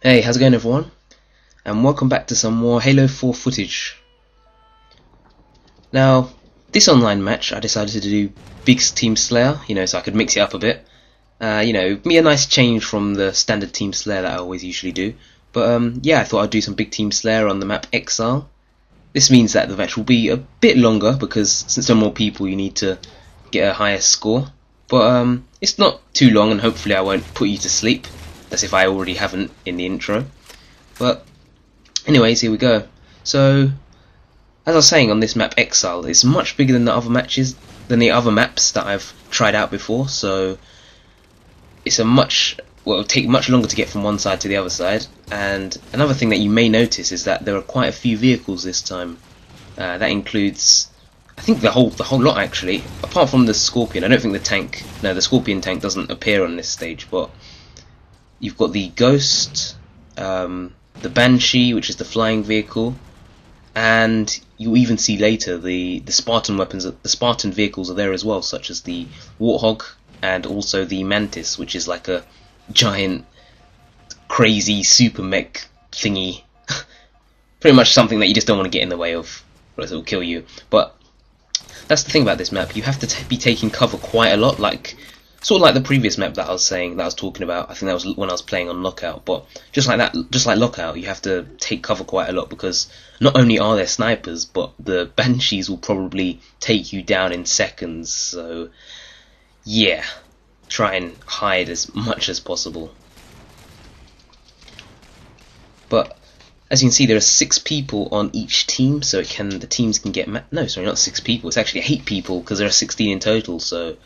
Hey, how's it going everyone? And welcome back to some more Halo 4 footage. Now, this online match I decided to do Big Team Slayer, so I could mix it up a bit. Be a nice change from the standard Team Slayer that I always usually do. But yeah, I thought I'd do some Big Team Slayer on the map Exile. This means that the match will be a bit longer because since there are more people you need to get a higher score. But it's not too long and hopefully I won't put you to sleep. As if I already haven't in the intro. But anyways, here we go. So as I was saying, on this map Exile, it's much bigger than the other maps that I've tried out before, so it's it'll take much longer to get from one side to the other side. And another thing that you may notice is that there are quite a few vehicles this time. That includes, I think, the whole lot actually, apart from the Scorpion. I don't think the Scorpion tank doesn't appear on this stage, but you've got the Ghost, the Banshee, which is the flying vehicle, and you even see later the Spartan weapons. The Spartan vehicles are there as well, such as the Warthog and also the Mantis, which is like a giant, crazy super mech thingy. Pretty much something that you just don't want to get in the way of, or else it will kill you. But that's the thing about this map. You have to be taking cover quite a lot, sort of like the previous map that I was talking about. I think that was when I was playing on Lockout. But just like Lockout, you have to take cover quite a lot because not only are there snipers, but the Banshees will probably take you down in seconds. So yeah, try and hide as much as possible. But as you can see, there are 6 people on each team, so the teams can get no, sorry, not 6 people. It's actually 8 people because there are 16 in total. So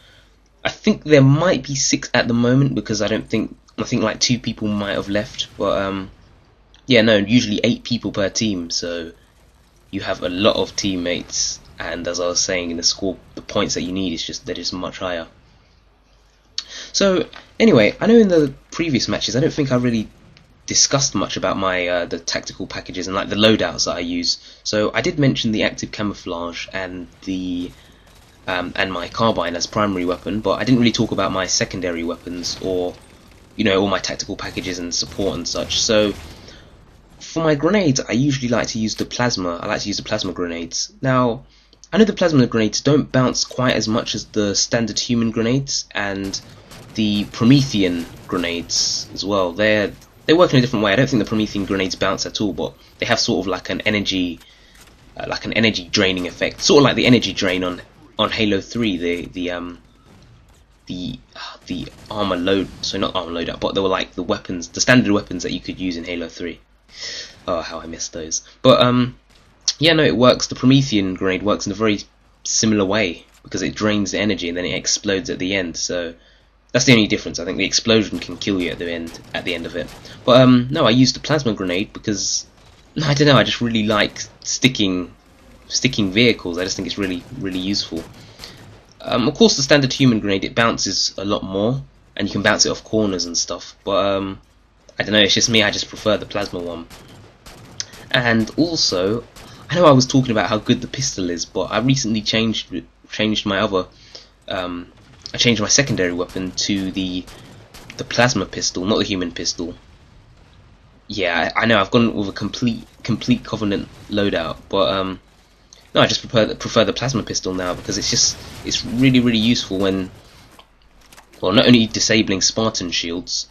I think there might be 6 at the moment because I think like 2 people might have left. But yeah, no, usually 8 people per team, so you have a lot of teammates. And as I was saying, in the score, the points that you need they're just much higher. So anyway, I know in the previous matches I don't think I really discussed much about my the tactical packages and like the loadouts that I use. So I did mention the active camouflage and and my carbine as primary weapon, but I didn't really talk about my secondary weapons or all my tactical packages and support and such. So for my grenades, I usually like to use the plasma. I like to use the plasma grenades. Now I know the plasma grenades don't bounce quite as much as the standard human grenades and the Promethean grenades as well. They work in a different way. I don't think the Promethean grenades bounce at all, but they have sort of like an energy draining effect, sort of like the energy drain on Halo 3, the armor load, so not armor loadout, but they were like the standard weapons that you could use in Halo 3. Oh, how I missed those. But yeah, no, it works. The Promethean grenade works in a very similar way because it drains the energy and then it explodes at the end. So that's the only difference. I think the explosion can kill you at the end of it. But no, I used the plasma grenade because I don't know. I just really like sticking vehicles. I just think it's really useful. Of course, the standard human grenade, it bounces a lot more, and you can bounce it off corners and stuff. But I don't know. It's just me. I just prefer the plasma one. And also, I know I was talking about how good the pistol is, but I recently changed my other. I changed my secondary weapon to the plasma pistol, not the human pistol. Yeah, I know I've gone with a complete Covenant loadout, but no, I just prefer the plasma pistol now because it's really useful when, well, not only disabling Spartan shields,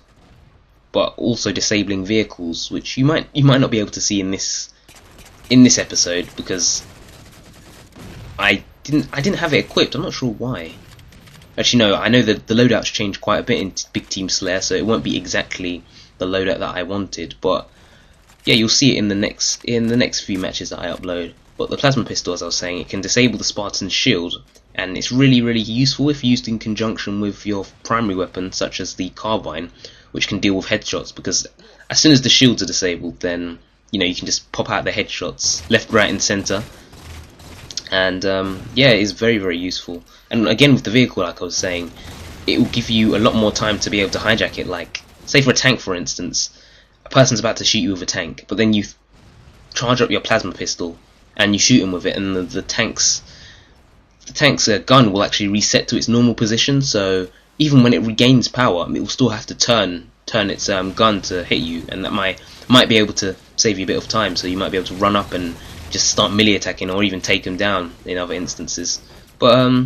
but also disabling vehicles, which you might not be able to see in this episode because I didn't have it equipped. I'm not sure why. Actually, no, I know that the loadouts changed quite a bit in Big Team Slayer, so it won't be exactly the loadout that I wanted. But yeah, you'll see it in the next few matches that I upload. But the plasma pistol, as I was saying, it can disable the Spartan's shield, and it's really useful if used in conjunction with your primary weapon, such as the carbine, which can deal with headshots. Because as soon as the shields are disabled, then you can just pop out the headshots left, right, and center. And yeah, it is very useful. And again, with the vehicle, like I was saying, it will give you a lot more time to be able to hijack it. Like, say for a tank, for instance, a person's about to shoot you with a tank, but then you charge up your plasma pistol and you shoot him with it, and the tank's gun will actually reset to its normal position. So even when it regains power, it will still have to turn turn its gun to hit you, and that might be able to save you a bit of time. So you might be able to run up and just start melee attacking, or even take them down in other instances. But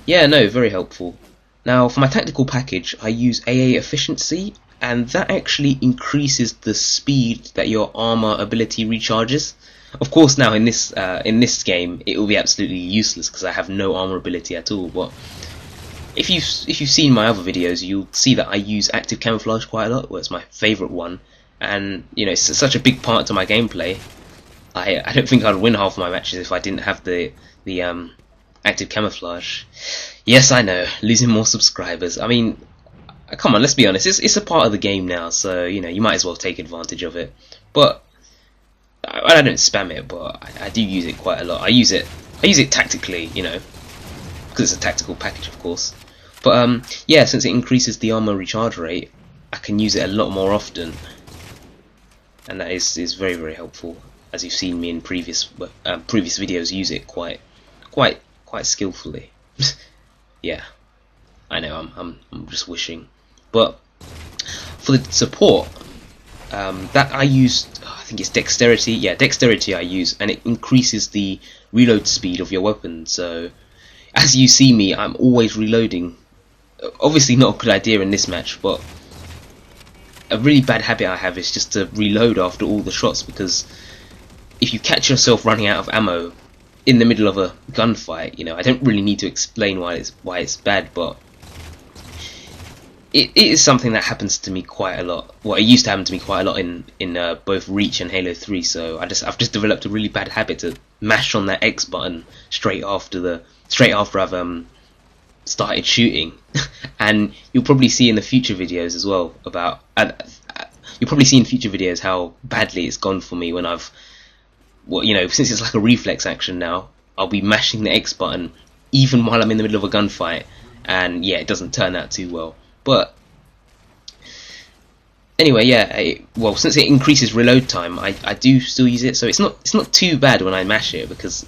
yeah, no, very helpful. Now for my tactical package, I use AA efficiency, and that actually increases the speed that your armor ability recharges. Of course, now in this game, it will be absolutely useless because I have no armor ability at all. But if you've seen my other videos, you'll see that I use active camouflage quite a lot. Well, it's my favourite one, and you know, it's such a big part to my gameplay. I don't think I'd win half of my matches if I didn't have the active camouflage. Yes, I know, losing more subscribers. I mean, come on, let's be honest. It's a part of the game now, so you know, you might as well take advantage of it. But I don't spam it, but I do use it quite a lot. I use it tactically, you know, because it's a tactical package, of course. But yeah, since it increases the armor recharge rate, I can use it a lot more often, and that is very, very helpful. As you've seen me in previous videos, use it quite skillfully. Yeah, I know, I'm just wishing. But for the support, that I use, I think it's dexterity. Yeah, dexterity I use, and it increases the reload speed of your weapon. So as you see me, I'm always reloading. Obviously not a good idea in this match, but a really bad habit I have is just to reload after all the shots, because if you catch yourself running out of ammo in the middle of a gunfight, you know, I don't really need to explain why it's bad, but it is something that happens to me quite a lot. Well, it used to happen to me quite a lot in both Reach and Halo 3. So I've just developed a really bad habit to mash on that X button straight after I've started shooting. And you'll probably see in the future videos as well about you'll probably see in future videos how badly it's gone for me when I've, well, you know, since it's like a reflex action now, I'll be mashing the X button even while I'm in the middle of a gunfight, and yeah, it doesn't turn out too well. But anyway, yeah, well, since it increases reload time, I do still use it, so it's not too bad when I mash it, because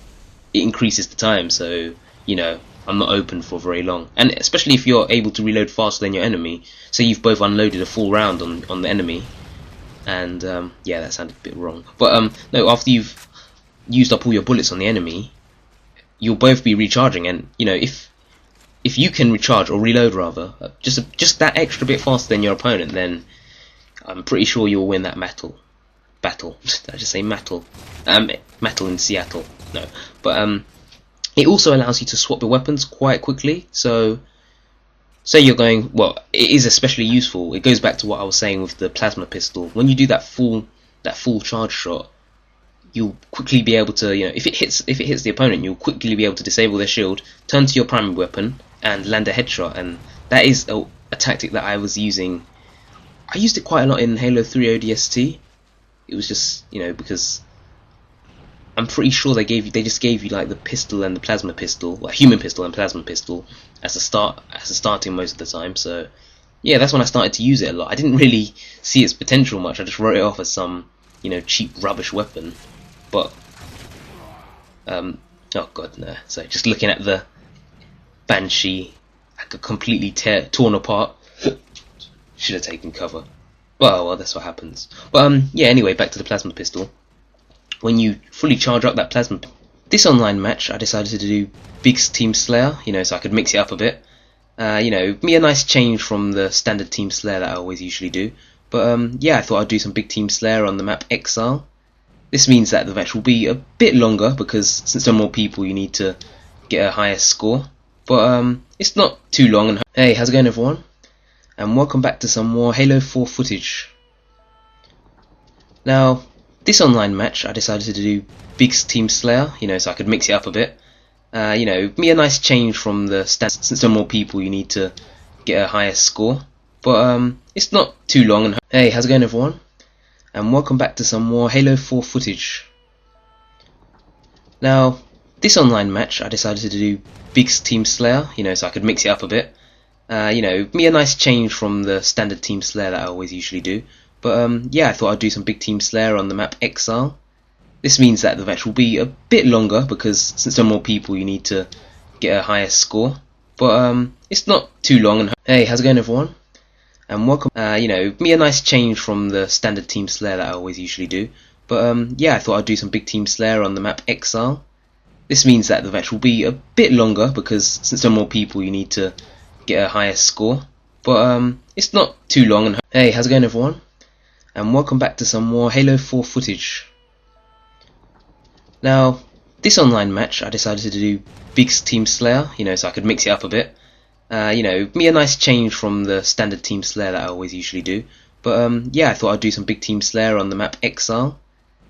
it increases the time, so you know, I'm not open for very long. And especially if you're able to reload faster than your enemy, so you've both unloaded a full round on the enemy. And yeah, that sounded a bit wrong, but no, after you've used up all your bullets on the enemy, you'll both be recharging, and you know, if you can recharge, or reload rather, just that extra bit faster than your opponent, then I'm pretty sure you'll win that battle. Did I just say battle? Battle in Seattle. No, but it also allows you to swap your weapons quite quickly. So say you're going, well, it is especially useful. It goes back to what I was saying with the plasma pistol. When you do that full charge shot, you'll quickly be able to, you know, if it hits the opponent, you'll quickly be able to disable their shield, turn to your primary weapon, and land a headshot. And that is a tactic that I was using. I used it quite a lot in Halo 3 ODST. It was just, you know, because I'm pretty sure they just gave you like the pistol and the plasma pistol, like human pistol and plasma pistol, as a starting most of the time. So yeah, that's when I started to use it a lot. I didn't really see its potential much. I just wrote it off as some, you know, cheap rubbish weapon. But oh god, no. So just looking at the Banshee, I could completely torn apart. Should have taken cover. Well, that's what happens. But yeah, anyway, back to the plasma pistol. When you fully charge up that plasma, this online match, I decided to do Big Team Slayer, you know, so I could mix it up a bit. You know, be a nice change from the standard Team Slayer that I always usually do. But yeah, I thought I'd do some Big Team Slayer on the map Exile. This means that the match will be a bit longer, because since there are more people, you need to get a higher score. But it's not too long. And hey, how's it going, everyone? And welcome back to some more Halo 4 footage. Now, this online match, I decided to do Big Team Slayer, you know, so I could mix it up a bit. You know, be a nice change from the standard. Since there are more people, you need to get a higher score. But it's not too long. And hey, how's it going, everyone? And welcome back to some more Halo 4 footage. Now, this online match, I decided to do Big Team Slayer, you know, so I could mix it up a bit. You know, be a nice change from the standard Team Slayer that I always usually do. But yeah, I thought I'd do some Big Team Slayer on the map Exile. This means that the match will be a bit longer, because since there are more people, you need to get a higher score. But it's not too long. And hey, how's it going, everyone? and welcome. Me a nice change from the standard team Slayer that I always usually do. But yeah, I thought I'd do some big team Slayer on the map Exile. This means that the match will be a bit longer because since there are more people, you need to get a higher score. But it's not too long. And hey, how's it going, everyone? And welcome back to some more Halo 4 footage. Now, this online match, I decided to do big team Slayer, so I could mix it up a bit. Me a nice change from the standard team Slayer that I always usually do. But yeah, I thought I'd do some big team Slayer on the map Exile.